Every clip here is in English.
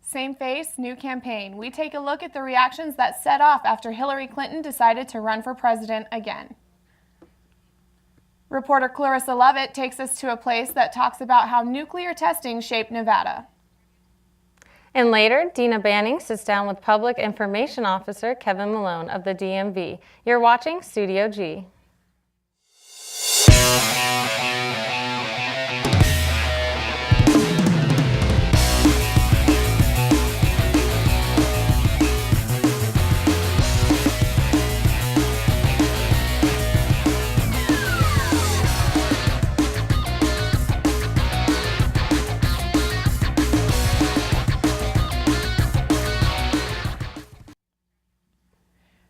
Same face, new campaign. We take a look at the reactions that set off after Hillary Clinton decided to run for president again. Reporter Clarissa Lovett takes us to a place that talks about how nuclear testing shaped Nevada. And later, Dina Banning sits down with Public Information Officer Kevin Malone of the DMV. You're watching Studio G.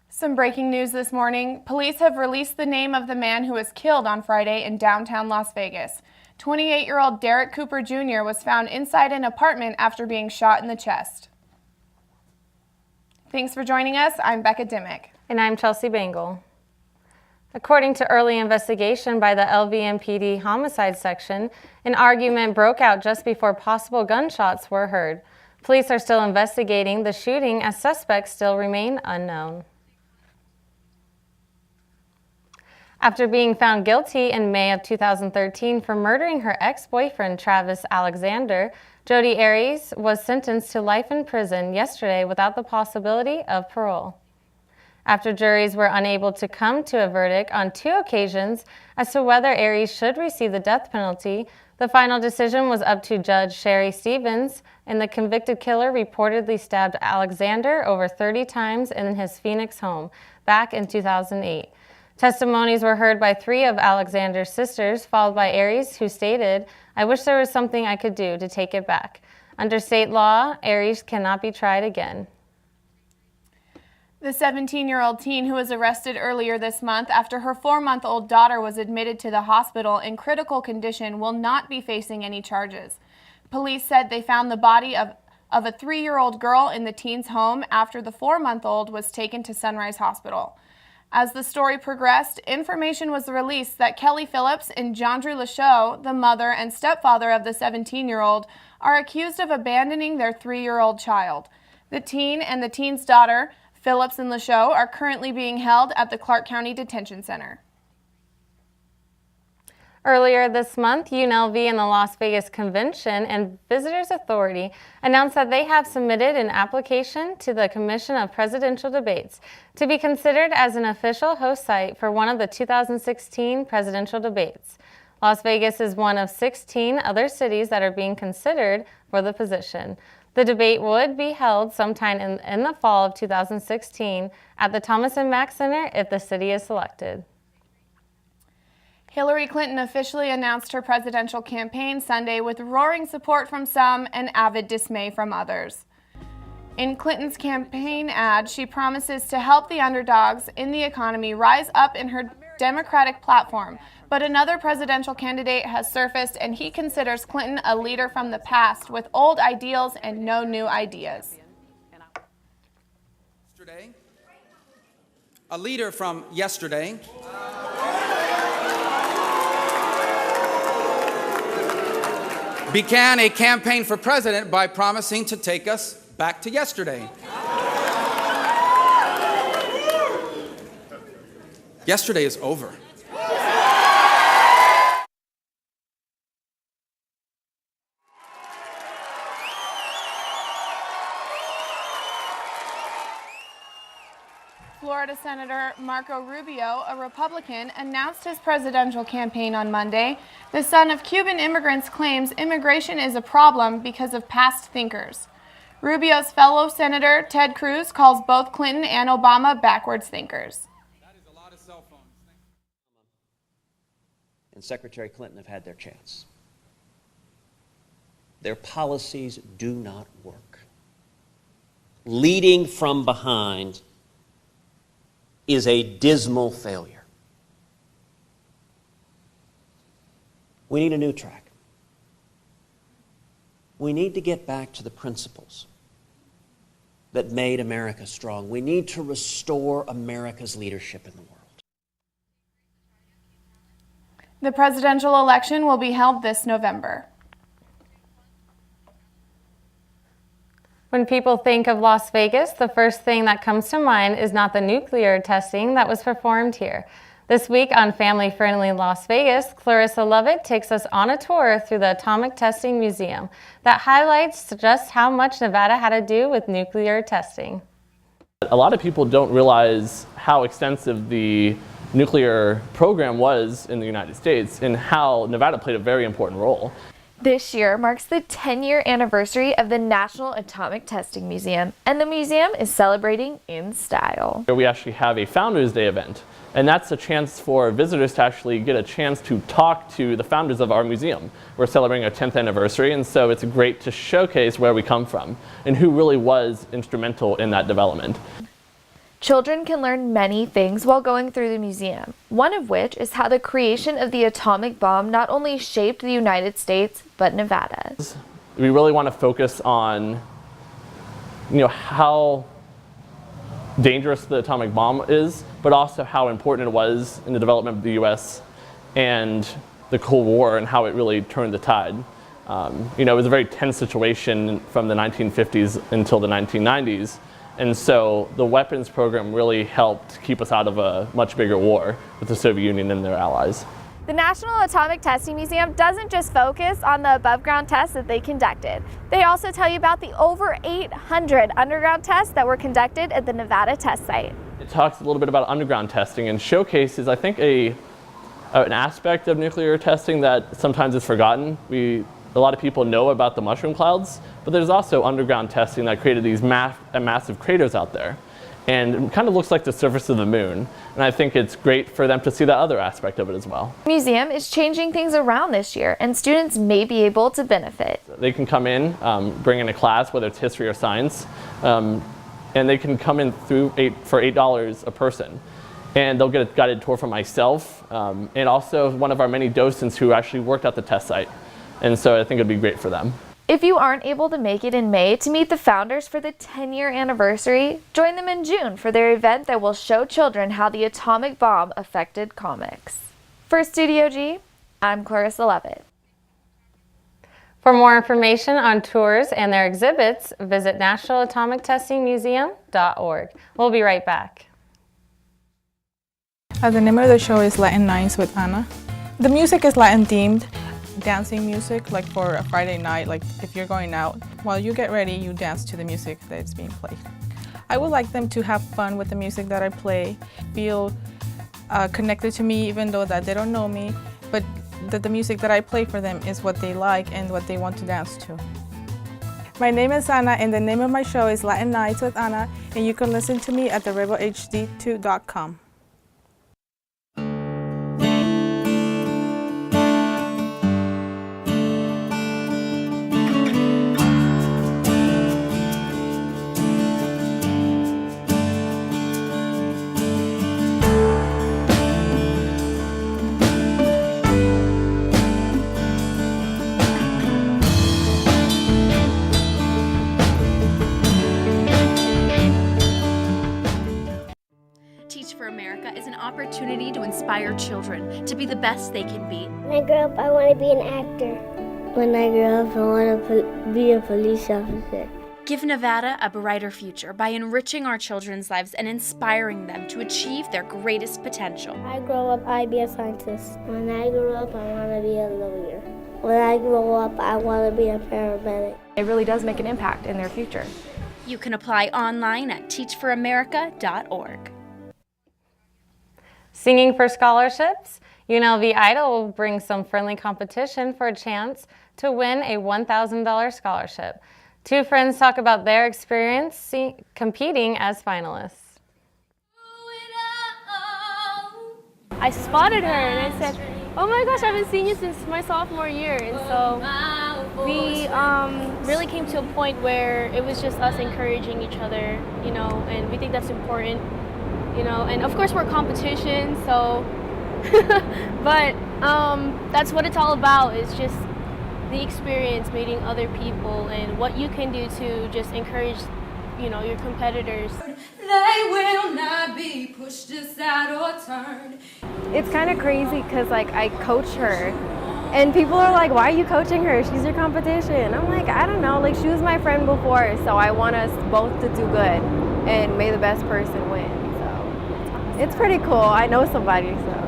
Some breaking news this morning. Police have released the name of the man who was killed on Friday in downtown Las Vegas. 28-year-old Derek Cooper Jr. was found inside an apartment after being shot in the chest. Thanks for joining us. I'm Becca Dimmick. And I'm Chelsea Bangle. According to early investigation by the LVMPD homicide section, an argument broke out just before possible gunshots were heard. Police are still investigating the shooting as suspects still remain unknown. After being found guilty in May of 2013 for murdering her ex-boyfriend Travis Alexander, Jodi Arias was sentenced to life in prison yesterday without the possibility of parole. After juries were unable to come to a verdict on 2 occasions as to whether Arias should receive the death penalty, the final decision was up to Judge Sherry Stevens, and the convicted killer reportedly stabbed Alexander over 30 times in his Phoenix home back in 2008. Testimonies were heard by 3 of Alexander's sisters, followed by Arias, who stated, "I wish there was something I could do to take it back. Under state law, Arias cannot be tried again." The 17-year-old teen who was arrested earlier this month after her 4-month-old daughter was admitted to the hospital in critical condition will not be facing any charges. Police said they found the body of a 3-year-old girl in the teen's home after the 4-month-old was taken to Sunrise Hospital. As the story progressed, information was released that Kelly Phillips and Jandre Lachaud, the mother and stepfather of the 17-year-old, are accused of abandoning their 3-year-old child. The teen and the teen's daughter, Phillips and Lachaud, are currently being held at the Clark County Detention Center. Earlier this month, UNLV and the Las Vegas Convention and Visitors Authority announced that they have submitted an application to the Commission of Presidential Debates to be considered as an official host site for one of the 2016 presidential debates. Las Vegas is one of 16 other cities that are being considered for the position. The debate would be held sometime in the fall of 2016 at the Thomas and Mack Center if the city is selected. Hillary Clinton officially announced her presidential campaign Sunday with roaring support from some and avid dismay from others. In Clinton's campaign ad, she promises to help the underdogs in the economy rise up in her Democratic platform, but another presidential candidate has surfaced and he considers Clinton a leader from the past with old ideals and no new ideas. A leader from yesterday began a campaign for president by promising to take us back to yesterday. Yesterday is over. Florida Senator Marco Rubio, a Republican, announced his presidential campaign on Monday. The son of Cuban immigrants claims immigration is a problem because of past thinkers. Rubio's fellow Senator Ted Cruz calls both Clinton and Obama backwards thinkers. That is a lot of cell phones. And Secretary Clinton have had their chance. Their policies do not work. Leading from behind is a dismal failure. We need a new track. We need to get back to the principles that made America strong. We need to restore America's leadership in the world. The presidential election will be held this November. When people think of Las Vegas, the first thing that comes to mind is not the nuclear testing that was performed here. This week on Family Friendly Las Vegas, Clarissa Lovett takes us on a tour through the Atomic Testing Museum that highlights just how much Nevada had to do with nuclear testing. A lot of people don't realize how extensive the nuclear program was in the United States and how Nevada played a very important role. This year marks the 10-year anniversary of the National Atomic Testing Museum, and the museum is celebrating in style. We actually have a Founders Day event, and that's a chance for visitors to actually get a chance to talk to the founders of our museum. We're celebrating our 10th anniversary, and so it's great to showcase where we come from and who really was instrumental in that development. Children can learn many things while going through the museum, one of which is how the creation of the atomic bomb not only shaped the United States, but Nevada. We really want to focus on, how dangerous the atomic bomb is, but also how important it was in the development of the U.S. and the Cold War and how it really turned the tide. It was a very tense situation from the 1950s until the 1990s. And so the weapons program really helped keep us out of a much bigger war with the Soviet Union and their allies. The National Atomic Testing Museum doesn't just focus on the above-ground tests that they conducted. They also tell you about the over 800 underground tests that were conducted at the Nevada test site. It talks a little bit about underground testing and showcases, I think, an aspect of nuclear testing that sometimes is forgotten. A lot of people know about the mushroom clouds, but there's also underground testing that created these massive craters out there. And it kind of looks like the surface of the moon. And I think it's great for them to see that other aspect of it as well. The museum is changing things around this year, and students may be able to benefit. They can come in, bring in a class, whether it's history or science, and they can come in for $8 a person. And they'll get a guided tour from myself, and also one of our many docents who actually worked at the test site. And so I think it'd be great for them. If you aren't able to make it in May to meet the founders for the 10-year anniversary, join them in June for their event that will show children how the atomic bomb affected comics. For Studio G, I'm Clarissa Lovett. For more information on tours and their exhibits, visit nationalatomictestingmuseum.org. We'll be right back. The name of the show is Latin Nights with Anna. The music is Latin themed. Dancing music, like for a Friday night, like if you're going out, while you get ready, you dance to the music that's being played. I would like them to have fun with the music that I play, feel connected to me even though that they don't know me, but that the music that I play for them is what they like and what they want to dance to. My name is Anna and the name of my show is Latin Nights with Anna, and you can listen to me at therebelhd2.com. Opportunity to inspire children to be the best they can be. When I grow up, I want to be an actor. When I grow up, I want to be a police officer. Give Nevada a brighter future by enriching our children's lives and inspiring them to achieve their greatest potential. When I grow up, I'll be a scientist. When I grow up, I want to be a lawyer. When I grow up, I want to be a paramedic. It really does make an impact in their future. You can apply online at teachforamerica.org. Singing for scholarships, UNLV Idol will bring some friendly competition for a chance to win a $1,000 scholarship. Two friends talk about their experience competing as finalists. I spotted her and I said, oh my gosh, I haven't seen you since my sophomore year. And so we really came to a point where it was just us encouraging each other, and we think that's important. And of course we're competition, so, but that's what it's all about, is just the experience, meeting other people, and what you can do to just encourage, your competitors. They will not be pushed aside or turned. It's kind of crazy because I coach her, And people are like, why are you coaching her? She's your competition. I'm like, I don't know. Like, she was my friend before, so I want us both to do good. And may the best person win. So it's pretty cool. I know somebody, so.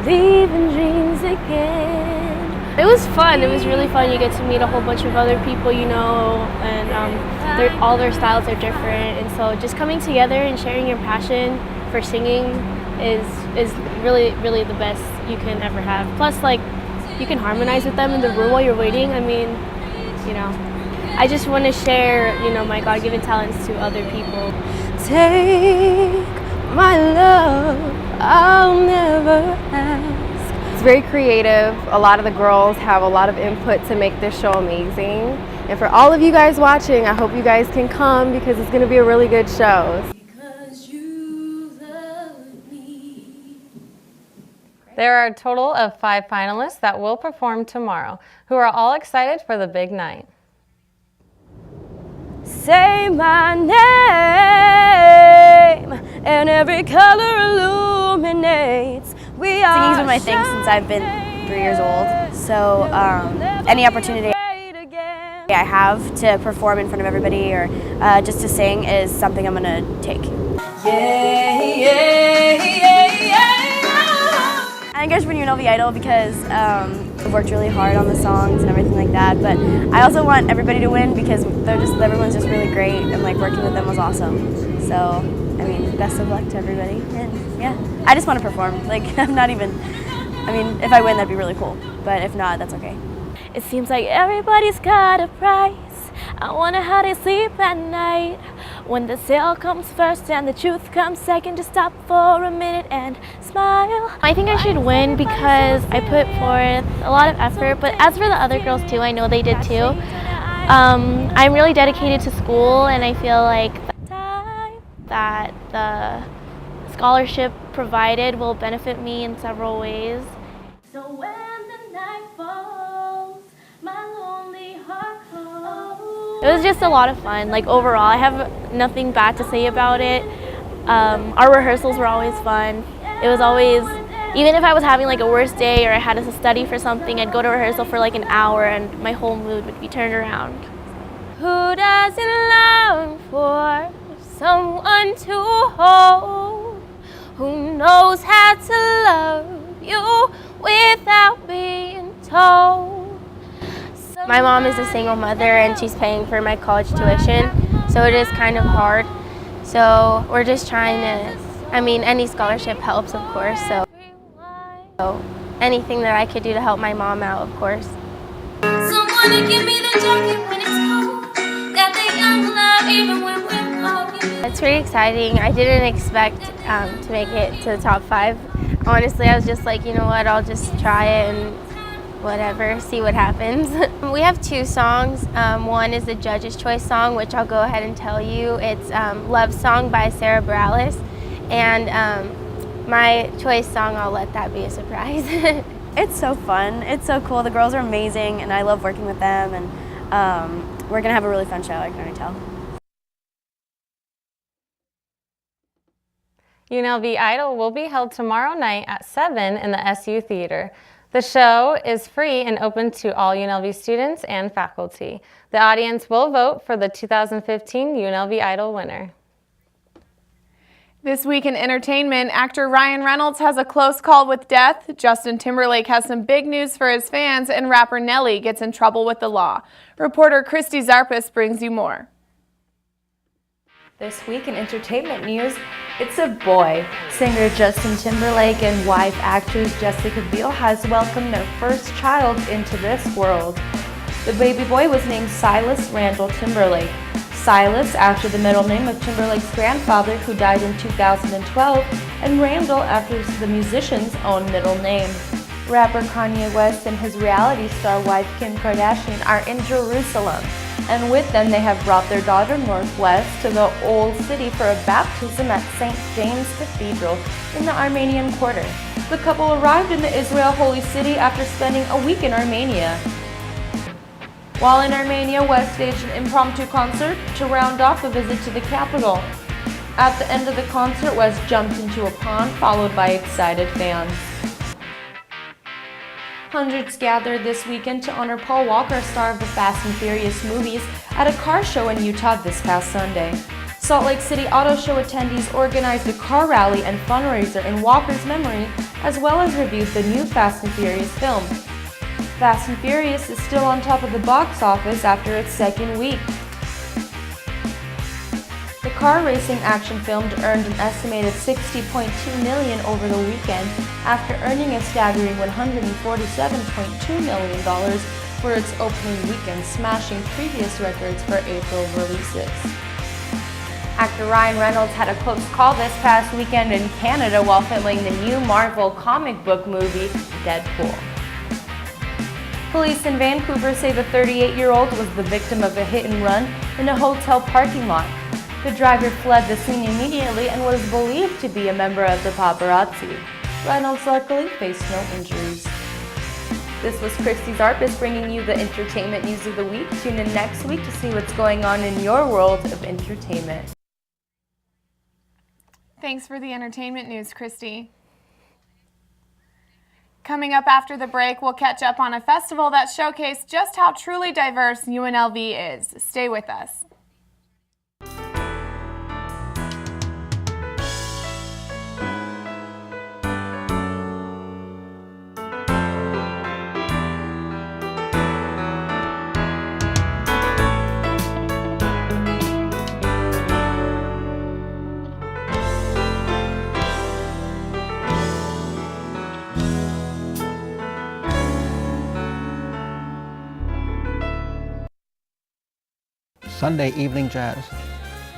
Leaving dreams again. It was fun. It was really fun. You get to meet a whole bunch of other people, you know, and all their styles are different. And so just coming together and sharing your passion for singing is really, really the best you can ever have. Plus, like, you can harmonize with them in the room while you're waiting. I mean, you know, I just want to share, you know, my God-given talents to other people. Take my love, I'll never ask. It's very creative. A lot of the girls have a lot of input to make this show amazing. And for all of you guys watching, I hope you guys can come because it's going to be a really good show. There are a total of 5 finalists that will perform tomorrow, who are all excited for the big night. Say my name, and every color illuminates. Singing's been my thing since I've been 3 years old, so any opportunity I have to perform in front of everybody or just to sing is something I'm gonna take. I encourage for UNLV Idol because I've worked really hard on the songs and everything like that, but I also want everybody to win because everyone's just really great and like working with them was awesome. So, I mean, best of luck to everybody, and yeah, I just want to perform. Like, I'm not even, I mean, if I win that'd be really cool, but if not, that's okay. It seems like everybody's got a price. I wonder how they sleep at night. When the sale comes first and the truth comes second, just stop for a minute and smile. I think I should win because I put forth a lot of effort, but as for the other girls too, I know they did too. I'm really dedicated to school, and I feel like that the scholarship provided will benefit me in several ways. So when the night falls, my lonely heart calls. It was just a lot of fun. Like, overall, I have nothing bad to say about it. Our rehearsals were always fun. It was always, even if I was having like a worse day or I had to study for something, I'd go to rehearsal for like an hour and my whole mood would be turned around. Who doesn't long for someone to hold? Who knows how to love you without being told? My mom is a single mother and she's paying for my college tuition, so it is kind of hard. So we're just trying to, I mean, any scholarship helps, of course, so anything that I could do to help my mom out, of course. Someone to give me the jacket when it's cold, got the young love even when we're old. It's pretty exciting. I didn't expect to make it to the top 5. Honestly, I was just like, you know what, I'll just try it and whatever, see what happens. We have 2 songs. One is the Judge's Choice song, which I'll go ahead and tell you. It's Love Song by Sarah Bareilles. And my choice song, I'll let that be a surprise. It's so fun. It's so cool. The girls are amazing, and I love working with them, and we're going to have a really fun show, I can already tell. UNLV Idol will be held tomorrow night at 7 in the SU Theater. The show is free and open to all UNLV students and faculty. The audience will vote for the 2015 UNLV Idol winner. This week in entertainment, actor Ryan Reynolds has a close call with death, Justin Timberlake has some big news for his fans, and rapper Nelly gets in trouble with the law. Reporter Christy Zarpis brings you more. This week in entertainment news, it's a boy. Singer Justin Timberlake and wife actress Jessica Biel has welcomed their first child into this world. The baby boy was named Silas Randall Timberlake. Silas after the middle name of Timberlake's grandfather, who died in 2012, and Randall after the musician's own middle name. Rapper Kanye West and his reality star wife Kim Kardashian are in Jerusalem, and with them they have brought their daughter Northwest to the Old City for a baptism at St. James Cathedral in the Armenian Quarter. The couple arrived in the Israel Holy City after spending a week in Armenia. While in Armenia, West staged an impromptu concert to round off a visit to the capital. At the end of the concert, West jumped into a pond, followed by excited fans. Hundreds gathered this weekend to honor Paul Walker, star of the Fast and Furious movies, at a car show in Utah this past Sunday. Salt Lake City Auto Show attendees organized a car rally and fundraiser in Walker's memory, as well as reviewed the new Fast and Furious film. Fast and Furious is still on top of the box office after its second week. The car racing action film earned an estimated $60.2 million over the weekend after earning a staggering $147.2 million for its opening weekend, smashing previous records for April releases. Actor Ryan Reynolds had a close call this past weekend in Canada while filming the new Marvel comic book movie, Deadpool. Police in Vancouver say the 38-year-old was the victim of a hit and run in a hotel parking lot. The driver fled the scene immediately and was believed to be a member of the paparazzi. Reynolds luckily faced no injuries. This was Christy Zarpis bringing you the entertainment news of the week. Tune in next week to see what's going on in your world of entertainment. Thanks for the entertainment news, Christy. Coming up after the break, we'll catch up on a festival that showcased just how truly diverse UNLV is. Stay with us. Sunday evening jazz.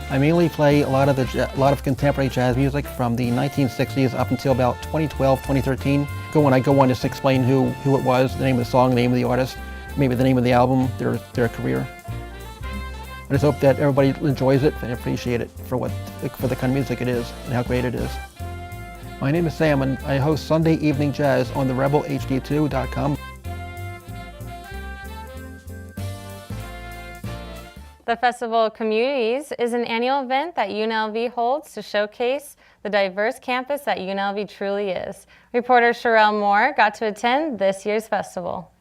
I mainly play a lot of contemporary jazz music from the 1960s up until about 2012, 2013. When I go on, just explain who it was, the name of the song, the name of the artist, maybe the name of the album, their career. I just hope that everybody enjoys it and appreciate it for the kind of music it is and how great it is. My name is Sam and I host Sunday Evening Jazz on the rebelhd2.com. The Festival of Communities is an annual event that UNLV holds to showcase the diverse campus that UNLV truly is. Reporter Sherelle Moore got to attend this year's festival.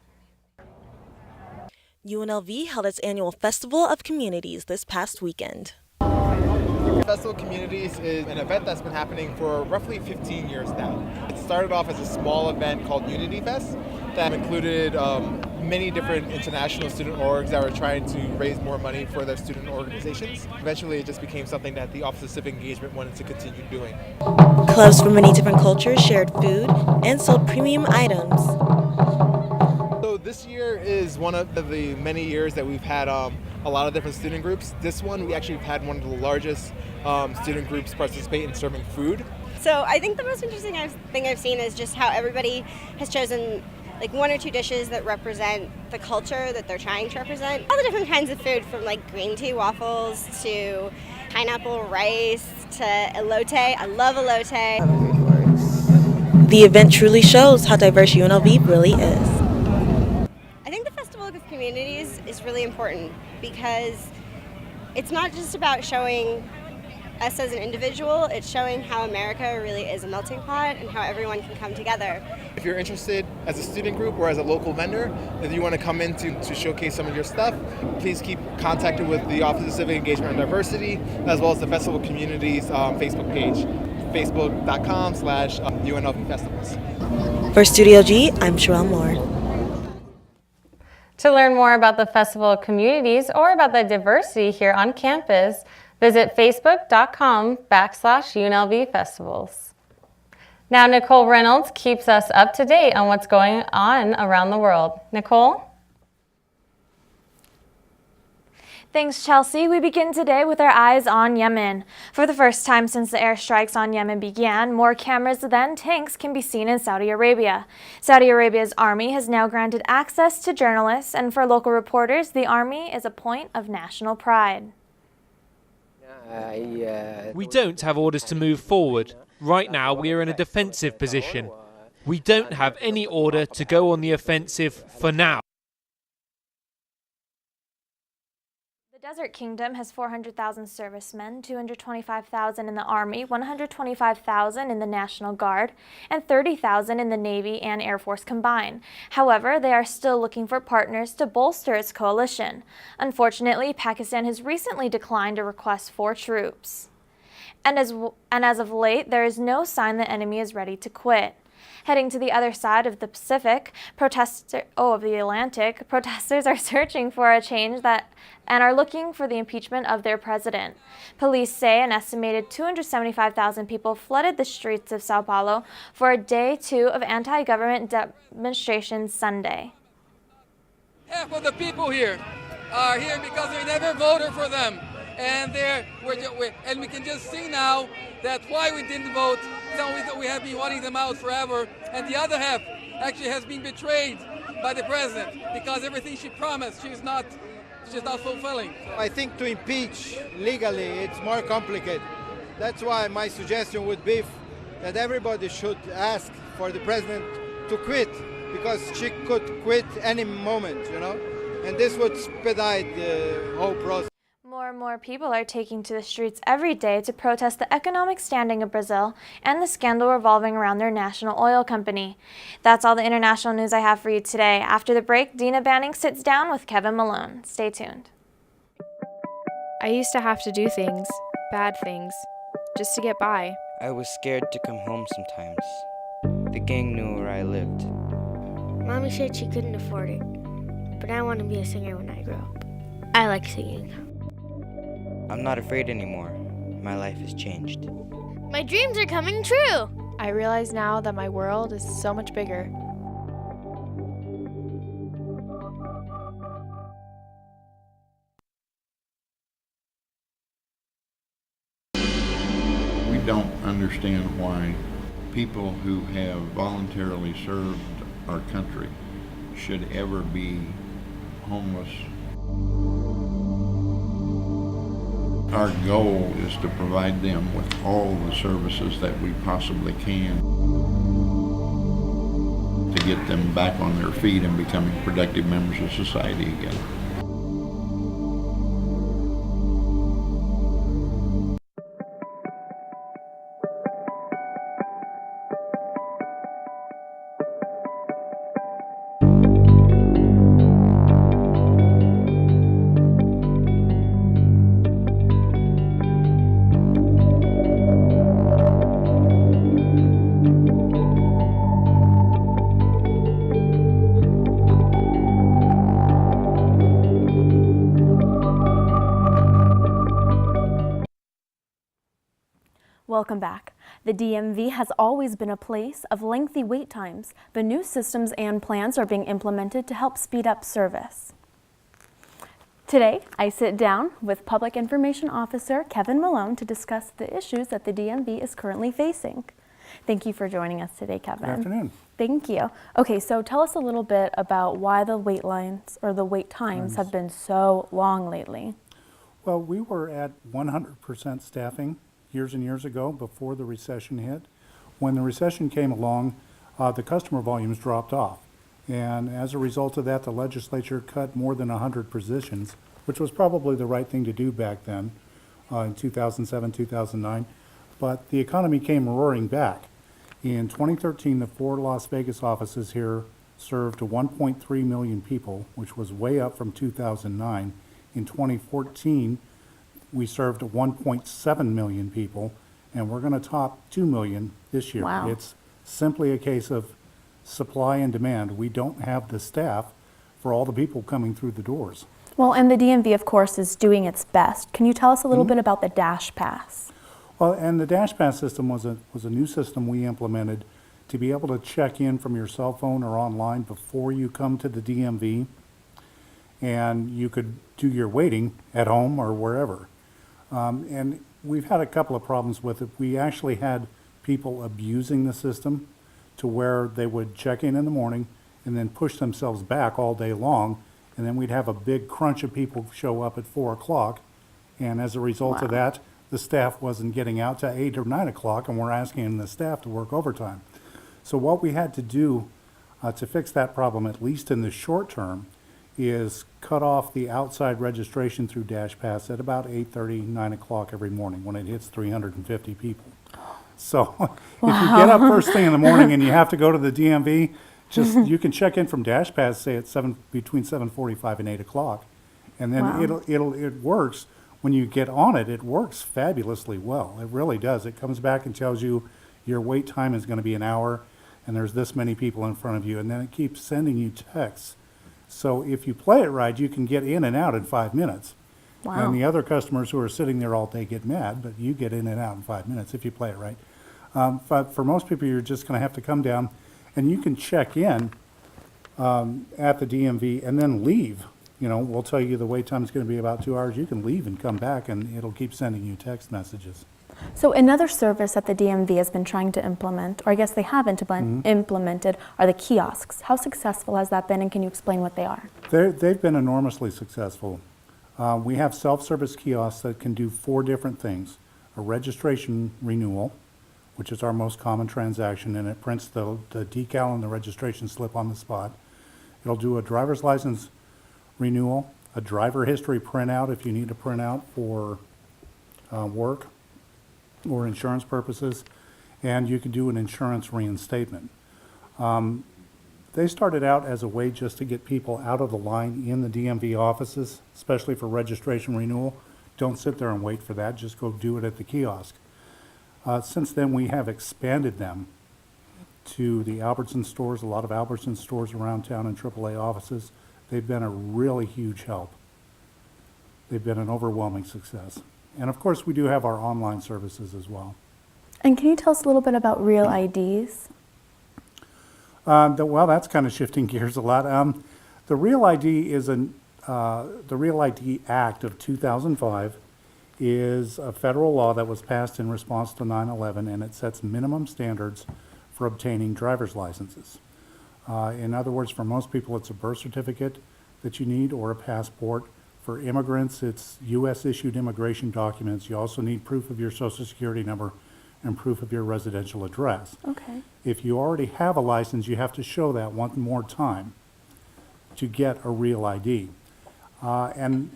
UNLV held its annual Festival of Communities this past weekend. Festival of Communities is an event that's been happening for roughly 15 years now. It started off as a small event called Unity Fest that included many different international student orgs that were trying to raise more money for their student organizations. Eventually it just became something that the Office of Civic Engagement wanted to continue doing. Clubs from many different cultures shared food and sold premium items. So this year is one of the many years that we've had a lot of different student groups. This one we actually had one of the largest student groups participate in serving food. So I think the most interesting thing I've seen is just how everybody has chosen like one or two dishes that represent the culture that they're trying to represent. All the different kinds of food, from like green tea waffles to pineapple rice to elote. I love elote. The event truly shows how diverse UNLV really is. I think the Festival of Communities is really important because it's not just about showing us as an individual, it's showing how America really is a melting pot and how everyone can come together. If you're interested as a student group or as a local vendor, if you want to come in to showcase some of your stuff, please keep contacted with the Office of Civic Engagement and Diversity, as well as the Festival of Communities Facebook page, facebook.com/UNLV Festivals. For Studio G, I'm Sherelle Moore. To learn more about the Festival of Communities or about the diversity here on campus, visit facebook.com/UNLV Festivals. Now Nicole Reynolds keeps us up to date on what's going on around the world. Nicole? Thanks, Chelsea. We begin today with our eyes on Yemen. For the first time since the airstrikes on Yemen began, more cameras than tanks can be seen in Saudi Arabia. Saudi Arabia's army has now granted access to journalists, and for local reporters, the army is a point of national pride. We don't have orders to move forward. Right now we are in a defensive position. We don't have any order to go on the offensive for now. The Desert Kingdom has 400,000 servicemen, 225,000 in the Army, 125,000 in the National Guard, and 30,000 in the Navy and Air Force combined. However, they are still looking for partners to bolster its coalition. Unfortunately, Pakistan has recently declined a request for troops. And as of late, there is no sign the enemy is ready to quit. Heading to the other side of the Atlantic, protesters are searching for a change and are looking for the impeachment of their president. Police say an estimated 275,000 people flooded the streets of Sao Paulo for day 2 of anti-government demonstrations Sunday. Half of the people here are here because we never voted for them. And we can just see now that why we didn't vote, we have been wanting them out forever. And the other half actually has been betrayed by the president because everything she promised, she's not fulfilling. I think to impeach legally, it's more complicated. That's why my suggestion would be that everybody should ask for the president to quit, because she could quit any moment, and this would expedite the whole process. More and more people are taking to the streets every day to protest the economic standing of Brazil and the scandal revolving around their national oil company. That's all the international news I have for you today. After the break, Dina Banning sits down with Kevin Malone. Stay tuned. I used to have to do things, bad things, just to get by. I was scared to come home sometimes. The gang knew where I lived. Mommy said she couldn't afford it, but I want to be a singer when I grow up. I like singing. I'm not afraid anymore. My life has changed. My dreams are coming true! I realize now that my world is so much bigger. We don't understand why people who have voluntarily served our country should ever be homeless. Our goal is to provide them with all the services that we possibly can to get them back on their feet and becoming productive members of society again. Welcome back. The DMV has always been a place of lengthy wait times, but new systems and plans are being implemented to help speed up service. Today, I sit down with Public Information Officer Kevin Malone to discuss the issues that the DMV is currently facing. Thank you for joining us today, Kevin. Good afternoon. Thank you. Okay, so tell us a little bit about why the wait lines or the wait times have been so long lately. Well, we were at 100% staffing years and years ago before the recession hit. When the recession came along, the customer volumes dropped off. And as a result of that, the legislature cut more than 100 positions, which was probably the right thing to do back then in 2007, 2009. But the economy came roaring back. In 2013, the 4 Las Vegas offices here served 1.3 million people, which was way up from 2009. In 2014, we served 1.7 million people, and we're going to top 2 million this year. Wow. It's simply a case of supply and demand. We don't have the staff for all the people coming through the doors. Well, and the DMV, of course, is doing its best. Can you tell us a little bit about the Dash Pass? Well, and the Dash Pass system was a new system we implemented to be able to check in from your cell phone or online before you come to the DMV, and you could do your waiting at home or wherever. And we've had a couple of problems with it. We actually had people abusing the system to where they would check in the morning and then push themselves back all day long, and then we'd have a big crunch of people show up at 4 o'clock, and as a result of that, the staff wasn't getting out to 8 or 9 o'clock, and we're asking the staff to work overtime. So what we had to do to fix that problem, at least in the short term, is cut off the outside registration through DashPass at about 8:30, 9 o'clock every morning when it hits 350 people. So if you get up first thing in the morning and you have to go to the DMV, you can check in from DashPass, say at between 7:45 and 8 o'clock, and then it works. When you get on it, it works fabulously well. It really does. It comes back and tells you your wait time is going to be an hour, and there's this many people in front of you, and then it keeps sending you texts. So if you play it right, you can get in and out in 5 minutes. Wow. And the other customers who are sitting there all day get mad, but you get in and out in 5 minutes if you play it right. But for most people, you're just going to have to come down, and you can check in at the DMV and then leave. You know, we'll tell you the wait time is going to be about 2 hours. You can leave and come back, and it'll keep sending you text messages. So another service that the DMV has been trying to implement, or I guess they haven't implemented, are the kiosks. How successful has that been, and can you explain what they are? They've been enormously successful. We have self-service kiosks that can do 4 different things. A registration renewal, which is our most common transaction, and it prints the decal and the registration slip on the spot. It'll do a driver's license renewal, a driver history printout if you need a printout for work or insurance purposes, and you can do an insurance reinstatement. They started out as a way just to get people out of the line in the DMV offices, especially for registration renewal. Don't sit there and wait for that, just go do it at the kiosk. Since then, we have expanded them to the Albertson stores, a lot of Albertson stores around town and AAA offices. They've been a really huge help. They've been an overwhelming success. And of course, we do have our online services as well. And can you tell us a little bit about Real IDs? Well, that's kind of shifting gears a lot. The Real ID is the Real ID Act of 2005 is a federal law that was passed in response to 9/11, and it sets minimum standards for obtaining driver's licenses. In other words, for most people, it's a birth certificate that you need or a passport. For immigrants, it's U.S.-issued immigration documents. You also need proof of your Social Security number and proof of your residential address. Okay. If you already have a license, you have to show that one more time to get a Real ID. And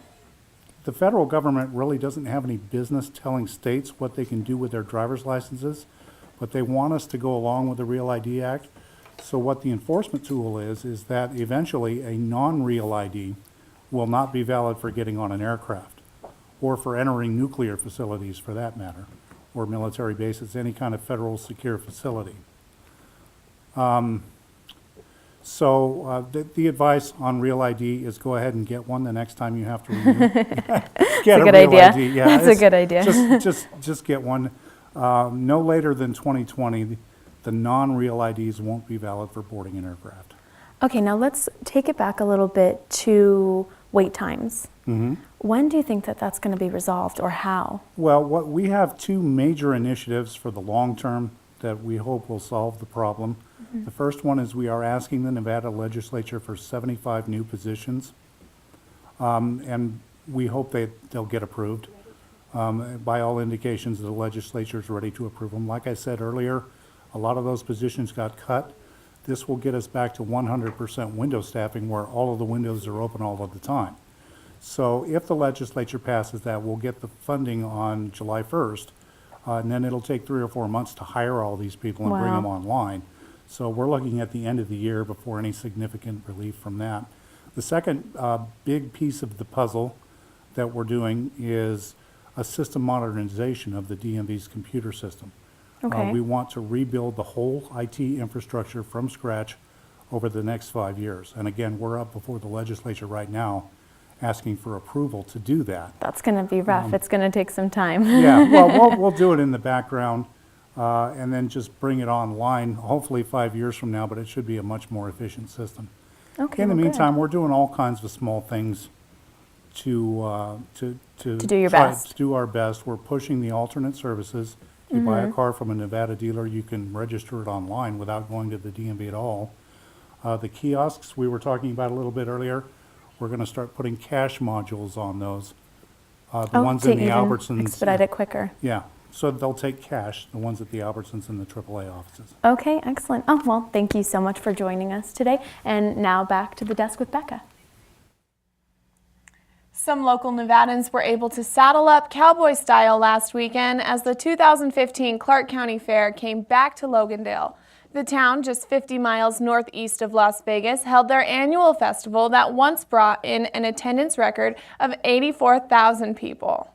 the federal government really doesn't have any business telling states what they can do with their driver's licenses, but they want us to go along with the Real ID Act. So what the enforcement tool is that eventually a non-Real ID will not be valid for getting on an aircraft or for entering nuclear facilities for that matter, or military bases, any kind of federal secure facility. So the advice on Real ID is go ahead and get one the next time you have to renew. Get a good Real idea. ID. Yeah, That's a good idea. Just get one. No later than 2020, the non-Real IDs won't be valid for boarding an aircraft. Okay, now let's take it back a little bit to wait times. Mm-hmm. When do you think that that's going to be resolved, or how? Well, we have 2 major initiatives for the long term that we hope will solve the problem. Mm-hmm. The first one is we are asking the Nevada legislature for 75 new positions, and we hope they'll get approved. By all indications, the legislature is ready to approve them. Like I said earlier, a lot of those positions got cut. This will get us back to 100% window staffing where all of the windows are open all of the time. So if the legislature passes that, we'll get the funding on July 1st, and then it'll take 3 or 4 months to hire all these people and bring Wow. them online. So we're looking at the end of the year before any significant relief from that. The second big piece of the puzzle that we're doing is a system modernization of the DMV's computer system. Okay. We want to rebuild the whole IT infrastructure from scratch over the next 5 years. And again, we're up before the legislature right now asking for approval to do that. That's going to be rough. It's going to take some time. Yeah, well, we'll do it in the background and then just bring it online, hopefully 5 years from now, but it should be a much more efficient system. Okay, In the well, meantime, we're doing all kinds of small things to do your try best. to do our best. We're pushing the alternate services. If you buy a car from a Nevada dealer, you can register it online without going to the DMV at all. The kiosks we were talking about a little bit earlier, we're going to start putting cash modules on those. The ones to in the even Albertsons. expedite it quicker. Yeah, so they'll take cash, the ones at the Albertsons and the AAA offices. Okay, excellent. Oh, well, thank you so much for joining us today. And now back to the desk with Becca. Some local Nevadans were able to saddle up cowboy style last weekend as the 2015 Clark County Fair came back to Logandale. The town, just 50 miles northeast of Las Vegas, held their annual festival that once brought in an attendance record of 84,000 people.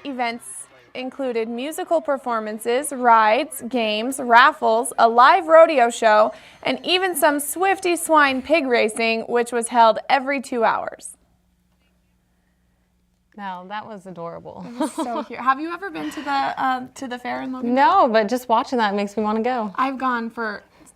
Events included musical performances, rides, games, raffles, a live rodeo show, and even some Swifty swine pig racing, which was held every 2 hours. No, that was adorable. It was so cute. Have you ever been to the fair in Logandale? No, but just watching that makes me want to go. I've gone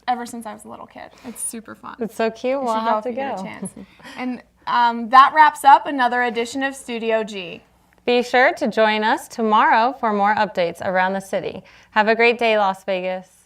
ever since I was a little kid. It's super fun. It's so cute. We'll have to go. And that wraps up another edition of Studio G. Be sure to join us tomorrow for more updates around the city. Have a great day, Las Vegas.